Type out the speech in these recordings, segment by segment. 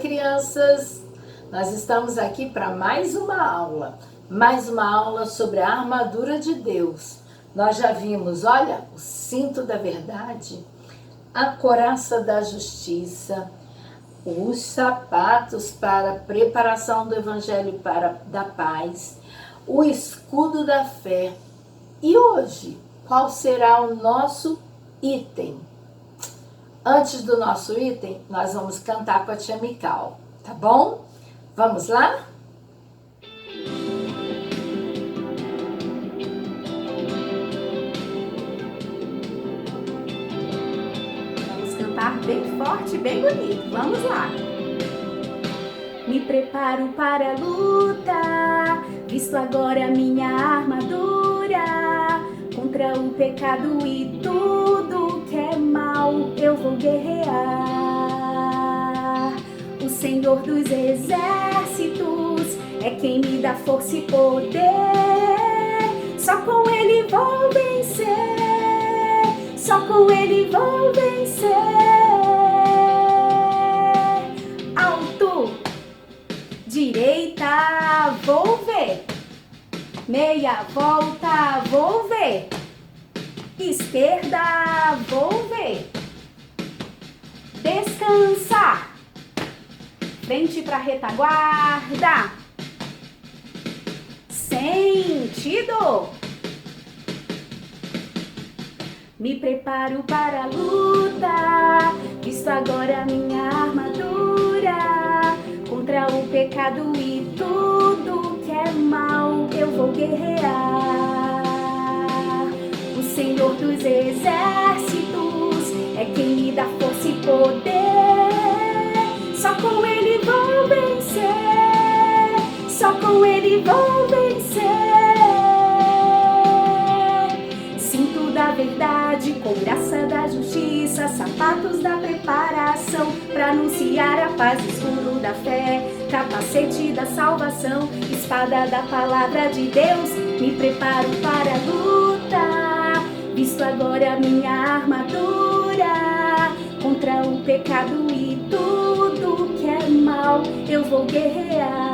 crianças! Nós estamos aqui para mais uma aula sobre a armadura de Deus. Nós já vimos, olha, o cinto da verdade, a couraça da justiça, os sapatos para a preparação do evangelho da paz, o escudo da fé. E hoje, qual será o nosso item? Antes do nosso item, nós vamos cantar com a tia Mical, tá bom? Vamos lá? Vamos cantar bem forte, bem bonito. Vamos lá! Me preparo para a luta, visto agora a minha armadura, contra o pecado e tudo que é mal eu vou guerrear. O Senhor dos exércitos é quem me dá força e poder, só com Ele vou vencer, só com Ele vou vencer. Alto, direita, vou ver, meia volta, vou ver, esquerda, vou ver, descansar, frente para retaguarda, sentido. Me preparo para a luta, visto agora a minha armadura, contra o pecado e tudo que é mal eu vou guerrear. O Senhor dos exércitos é quem me dá força e poder, só com Ele vou vencer, só com Ele vou vencer. Cinto da verdade, couraça da justiça, sapatos da preparação, pra anunciar a paz, escudo da fé, capacete da salvação, espada da palavra de Deus. Me preparo para a luta, visto agora a minha armadura, contra o pecado e tudo que é mal eu vou guerrear.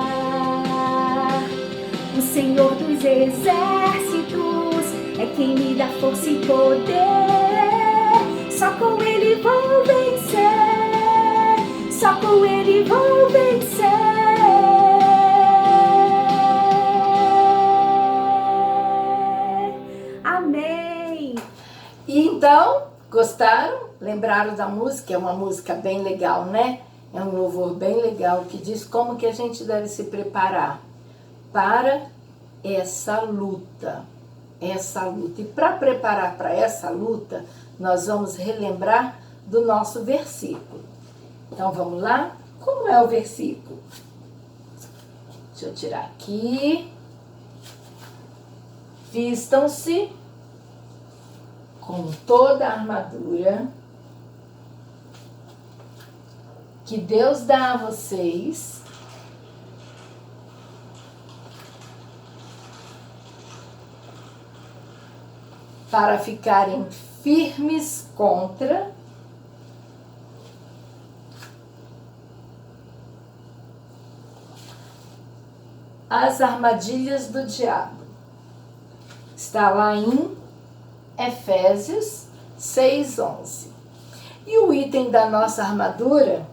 O Senhor dos exércitos é quem me dá força e poder, só com Ele vou vencer, só com Ele vou vencer. Amém! E então, gostaram? Lembraram da música? É uma música bem legal, né? É um louvor bem legal que diz como que a gente deve se preparar para essa luta. E para preparar para essa luta, nós vamos relembrar do nosso versículo. Então vamos lá? Como é o versículo? Deixa eu tirar aqui. Vistam-se com toda a armadura que Deus dá a vocês, para ficarem firmes contra as armadilhas do diabo. Está lá em Efésios 6:11. E o item da nossa armadura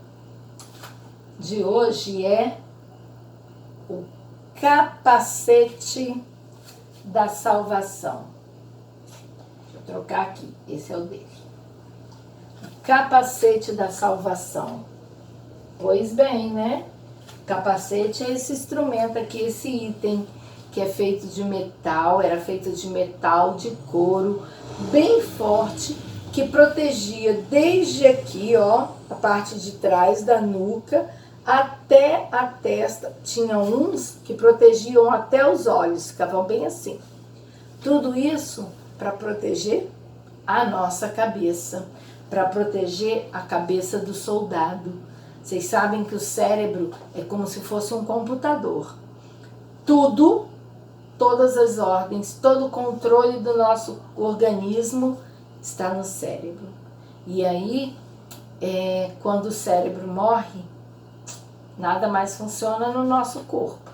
de hoje é o capacete da salvação. Trocar aqui, esse é o dele. O capacete da salvação. Pois bem, né? Capacete é esse instrumento aqui, esse item que é feito de metal, era feito de metal, de couro, bem forte, que protegia desde aqui, ó, a parte de trás da nuca, até a testa. Tinha uns que protegiam até os olhos, ficavam bem assim. Tudo isso para proteger a nossa cabeça, para proteger a cabeça do soldado. Vocês sabem que o cérebro é como se fosse um computador. Tudo, todas as ordens, todo o controle do nosso organismo está no cérebro. E aí, quando o cérebro morre, Nada mais funciona no nosso corpo.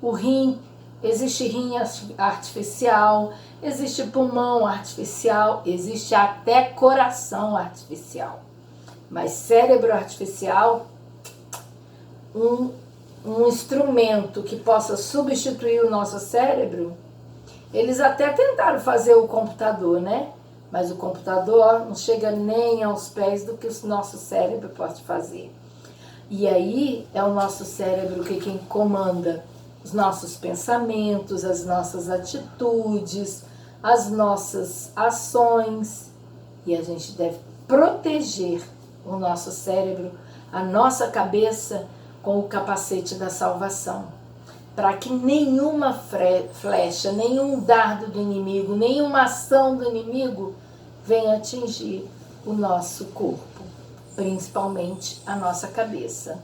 O rim, existe rim artificial, existe pulmão artificial, existe até coração artificial. Mas cérebro artificial, um instrumento que possa substituir o nosso cérebro, eles até tentaram fazer o computador, né? Mas o computador não chega nem aos pés do que o nosso cérebro pode fazer. E aí é o nosso cérebro que quem comanda os nossos pensamentos, as nossas atitudes, as nossas ações. E a gente deve proteger o nosso cérebro, a nossa cabeça, com o capacete da salvação, para que nenhuma flecha, nenhum dardo do inimigo, nenhuma ação do inimigo venha atingir o nosso corpo, principalmente a nossa cabeça.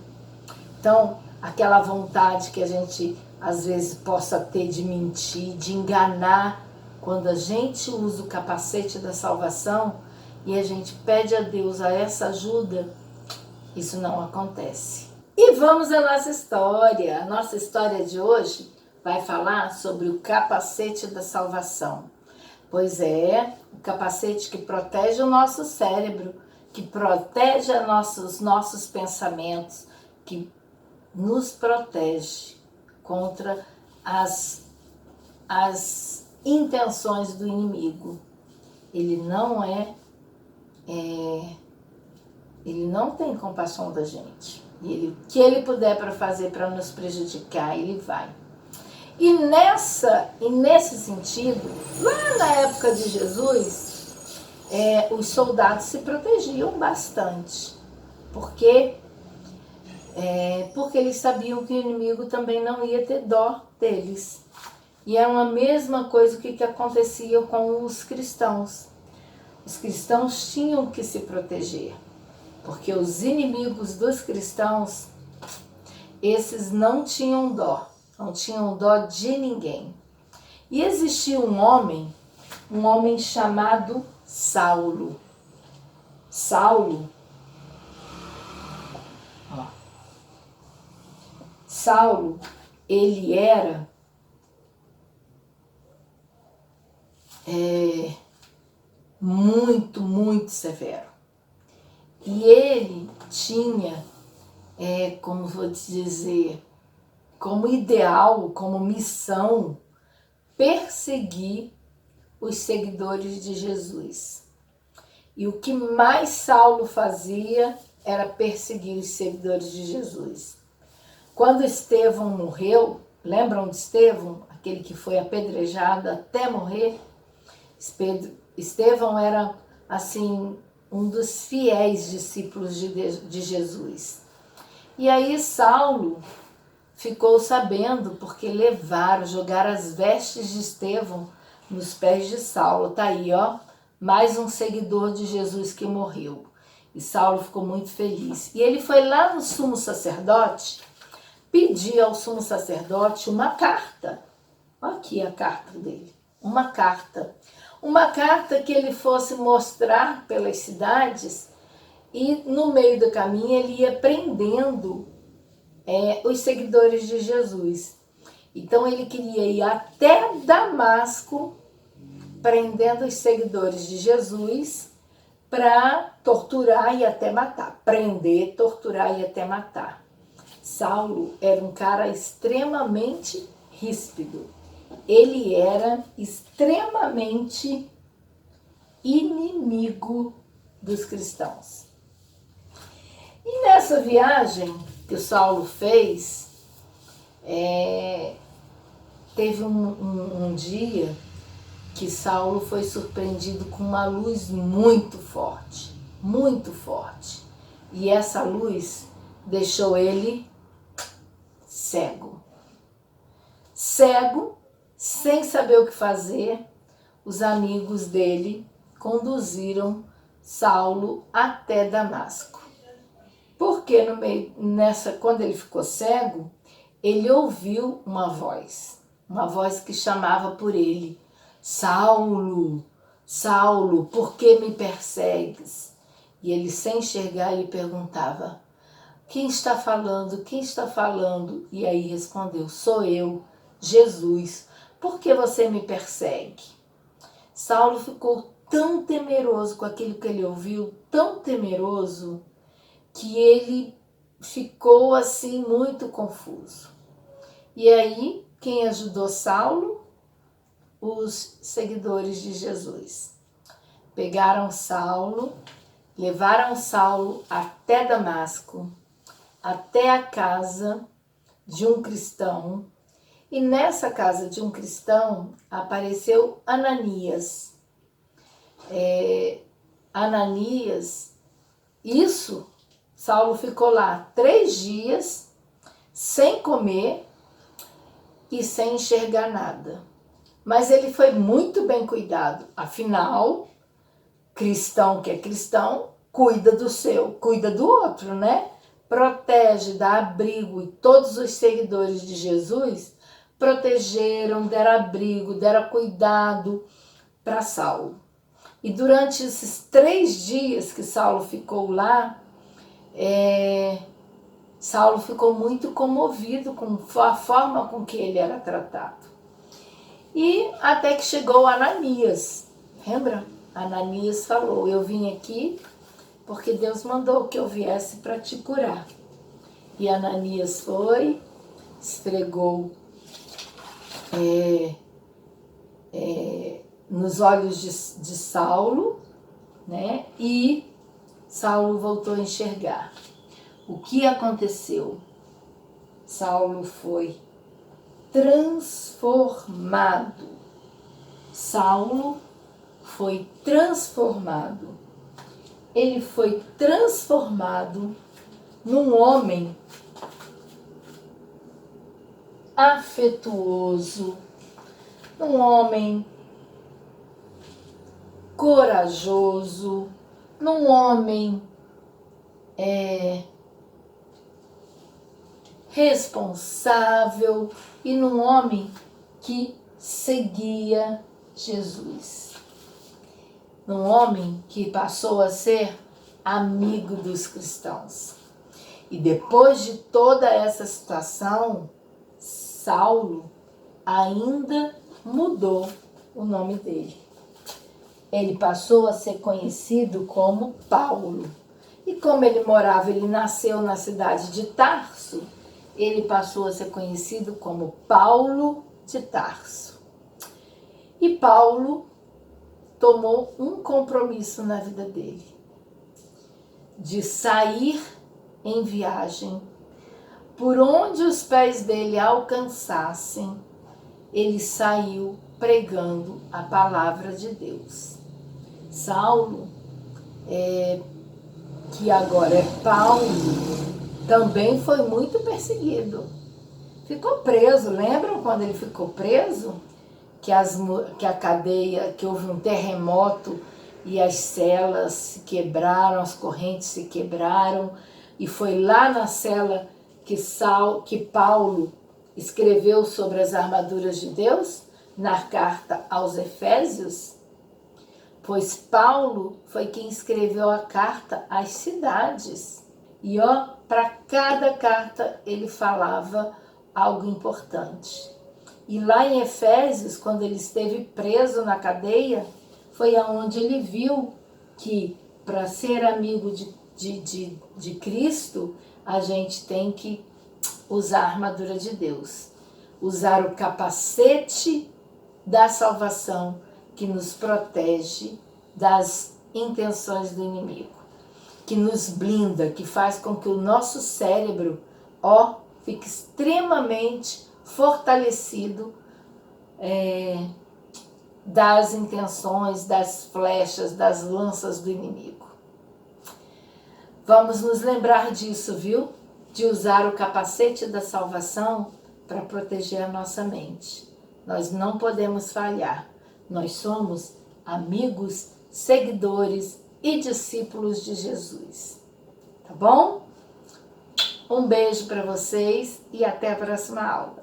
Então, aquela vontade que a gente às vezes possa ter de mentir, de enganar, quando a gente usa o capacete da salvação e a gente pede a Deus essa ajuda, isso não acontece. E vamos à nossa história. A nossa história de hoje vai falar sobre o capacete da salvação. Pois é, o capacete que protege o nosso cérebro, que protege nossos pensamentos, que nos protege contra as intenções do inimigo. Ele não ele não tem compaixão da gente. E o que ele puder para fazer para nos prejudicar, ele vai. E nesse sentido, lá na época de Jesus, os soldados se protegiam bastante. Porque eles sabiam que o inimigo também não ia ter dó deles. E é a mesma coisa que acontecia com os cristãos. Os cristãos tinham que se proteger, porque os inimigos dos cristãos, esses não tinham dó de ninguém. E existia um homem chamado Saulo. Saulo, ele era muito severo. E ele tinha, como vou te dizer, como ideal, como missão, perseguir os seguidores de Jesus. E o que mais Saulo fazia era perseguir os seguidores de Jesus. Quando Estevão morreu, lembram de Estevão? Aquele que foi apedrejado até morrer? Estevão era, assim, um dos fiéis discípulos de Jesus. E aí Saulo ficou sabendo, porque jogaram as vestes de Estevão nos pés de Saulo. Tá aí, ó, mais um seguidor de Jesus que morreu. E Saulo ficou muito feliz. E ele foi lá no sumo sacerdote, pedir ao sumo sacerdote uma carta. Olha aqui a carta dele. Uma carta que ele fosse mostrar pelas cidades, e no meio do caminho ele ia prendendo os seguidores de Jesus. Então ele queria ir até Damasco, prendendo os seguidores de Jesus, para torturar e até matar. Prender, torturar e até matar. Saulo era um cara extremamente ríspido. Ele era extremamente inimigo dos cristãos. E nessa viagem que o Saulo fez, teve um dia que Saulo foi surpreendido com uma luz muito forte. E essa luz deixou ele cego, sem saber o que fazer. Os amigos dele conduziram Saulo até Damasco. Porque quando ele ficou cego, ele ouviu uma voz que chamava por ele: Saulo, Saulo, por que me persegues? E ele, sem enxergar, ele perguntava: Quem está falando? Quem está falando? E aí respondeu: sou eu, Jesus. Por que você me persegue? Saulo ficou tão temeroso com aquilo que ele ouviu, tão temeroso, que ele ficou assim muito confuso. E aí, quem ajudou Saulo? Os seguidores de Jesus. Pegaram Saulo, levaram Saulo até Damasco, até a casa de um cristão. E nessa casa de um cristão apareceu Ananias. Ananias, Saulo ficou lá 3 dias sem comer e sem enxergar nada. Mas ele foi muito bem cuidado. Afinal, cristão que é cristão, cuida do seu, cuida do outro, né? Protege, dá abrigo. E todos os seguidores de Jesus protegeram, deram abrigo, deram cuidado para Saulo. E durante esses 3 dias que Saulo ficou lá, Saulo ficou muito comovido com a forma com que ele era tratado. E até que chegou Ananias. Lembra? Ananias falou: eu vim aqui porque Deus mandou que eu viesse para te curar. E Ananias foi, esfregou nos olhos de Saulo, né? E Saulo voltou a enxergar. O que aconteceu? Saulo foi transformado. Saulo foi transformado. Ele foi transformado num homem afetuoso, num homem corajoso, num homem responsável e num homem que seguia Jesus. Num homem que passou a ser amigo dos cristãos. E depois de toda essa situação, Saulo ainda mudou o nome dele. Ele passou a ser conhecido como Paulo. E como ele nasceu na cidade de Tarso, ele passou a ser conhecido como Paulo de Tarso. E Paulo tomou um compromisso na vida dele, de sair em viagem, por onde os pés dele alcançassem, ele saiu pregando a palavra de Deus. Saulo, que agora é Paulo, também foi muito perseguido. Ficou preso, lembram quando ele ficou preso? Que a cadeia, que houve um terremoto e as celas se quebraram, as correntes se quebraram, e foi lá na cela que Paulo escreveu sobre as armaduras de Deus, na carta aos Efésios, pois Paulo foi quem escreveu a carta às cidades. E para cada carta ele falava algo importante. E lá em Efésios, quando ele esteve preso na cadeia, foi aonde ele viu que para ser amigo de Cristo, a gente tem que usar a armadura de Deus. Usar o capacete da salvação que nos protege das intenções do inimigo. Que nos blinda, que faz com que o nosso cérebro, fique extremamente fortalecido das intenções, das flechas, das lanças do inimigo. Vamos nos lembrar disso, viu? De usar o capacete da salvação para proteger a nossa mente. Nós não podemos falhar. Nós somos amigos, seguidores e discípulos de Jesus. Tá bom? Um beijo para vocês e até a próxima aula.